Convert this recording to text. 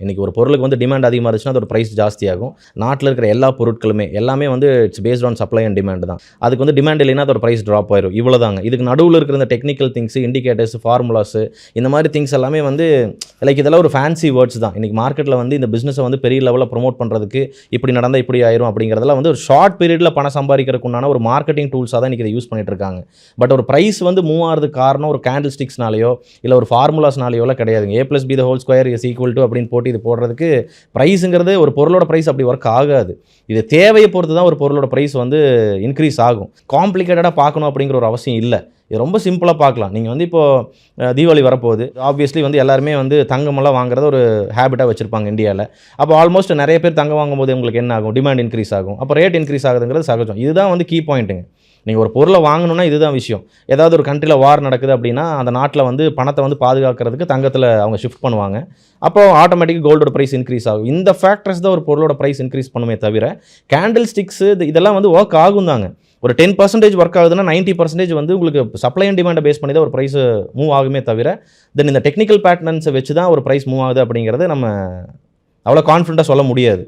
இன்றைக்கி ஒரு பொருளுக்கு வந்து டிமாண்ட் அதிகமாக இருந்துச்சுன்னா அதோட ப்ரைஸ் ஜாஸ்தியாகும். நாட்டில் இருக்கிற எல்லா பொருட்களுமே எல்லாமே வந்து it's based on supply and demand தான். அதுக்கு வந்து டிமாண்ட் இல்லைன்னா அதோட ப்ரைஸ் ட்ராப் ஆயிரும். இவ்வளோதாங்க. இதுக்கு நடுவில் இருக்கிற இந்த டெக்னிக்கல் திங்ஸ், இண்டிகேட்டர்ஸ், ஃபார்முலாஸ் இந்த மாதிரி திங்ஸ் எல்லாமே வந்து இதெல்லாம் ஒரு ஃபேன்சி வேர்ட்ஸ் தான். இன்றைக்கி மார்க்கெட்டில் வந்து இந்த பிஸ்னஸை வந்து பெரிய லெவலில் ப்ரொமோட் பண்ணுறதுக்கு இப்படி நடந்தால் இப்படி ஆயிரும் அப்படிங்கிறதெல்லாம் வந்து ஒரு ஷார்ட் பீரியடில் பணம் சம்பாதிக்கிறதுக்கு உண்டான ஒரு மார்க்கெட்டிங் டூல்ஸாக தான் இன்றைக்கி இதை யூஸ் பண்ணிட்டு இருக்காங்க. பட் ஒரு ப்ரைஸ் வந்து மூவ் ஆகிறதுக்கு காரணம் ஒரு கேண்டில் ஸ்டிக்ஸ்னாலேயோ இல்லை ஒரு ஃபார்முலாஸ்னாலேயோலாம் கிடையாதுங்க. A+B² அப்படின்னு போட்டு இது போடுறதுக்கு ப்ரைஸுங்கிறது ஒரு பொருளோட ப்ரைஸ் அப்படி ஒர்க் ஆகாது. இது தேவையை பொறுத்து தான் ஒரு பொருளோட ப்ரைஸ் வந்து இன்க்ரீஸ் ஆகும். காம்ப்ளிகேட்டடாக பார்க்கணும் அப்படிங்கிற ஒரு அவசியம் இல்லை. இது ரொம்ப சிம்பிளாக பார்க்கலாம். நீங்கள் வந்து இப்போது தீபாவளி வரப்போகுது. ஆப்வியஸ்லி வந்து எல்லாருமே வந்து தங்கமெல்லாம் வாங்குறத ஒரு ஹேபிட்டாக வச்சுருப்பாங்க இந்தியாவில். அப்போ ஆல்மோஸ்ட் நிறைய பேர் தங்கம் வாங்கும்போது உங்களுக்கு என்ன ஆகும்? டிமாண்ட் இன்க்ரீஸ் ஆகும். அப்போ ரேட் இன்க்ரீஸ் ஆகுதுங்கிறது சகஜம். இதுதான் வந்து கீ பாயிண்ட்டுங்க. நீங்கள் ஒரு பொருளை வாங்கணுன்னா இதுதான் விஷயம். ஏதாவது ஒரு கண்ட்ரியில் வார் நடக்குது அப்படின்னா அந்த நாட்டில் வந்து பணத்தை வந்து பாதுகாக்கிறதுக்கு தங்கத்தில் அவங்க ஷிஃப்ட் பண்ணுவாங்க. அப்போ ஆட்டோமேட்டிக்காக கோல்டோட ப்ரைஸ் இன்க்ரீஸ் ஆகும். இந்த ஃபேக்டர்ஸ் தான் ஒரு பொருளோட ப்ரைஸ் இன்க்ரீஸ் பண்ணுமே தவிர கேண்டில் ஸ்டிக்ஸு இதெல்லாம் வந்து ஒர்க் ஆகும் தாங்க. ஒரு 10% ஒர்க் ஆகுதுன்னா 90% வந்து உங்களுக்கு சப்ளை அண்ட் டிமாண்டை பேஸ் பண்ணி தான் ஒரு ப்ரைஸ் மூவ் ஆகுமே தவிர தென் இந்த டெக்னிக்கல் பேட்டர்ன்ஸை வச்சு தான் ஒரு ப்ரைஸ் மூவ் ஆகுது அப்படிங்கிறத நம்ம அவ்வளோ கான்ஃபிடண்ட்டாக சொல்ல முடியாது.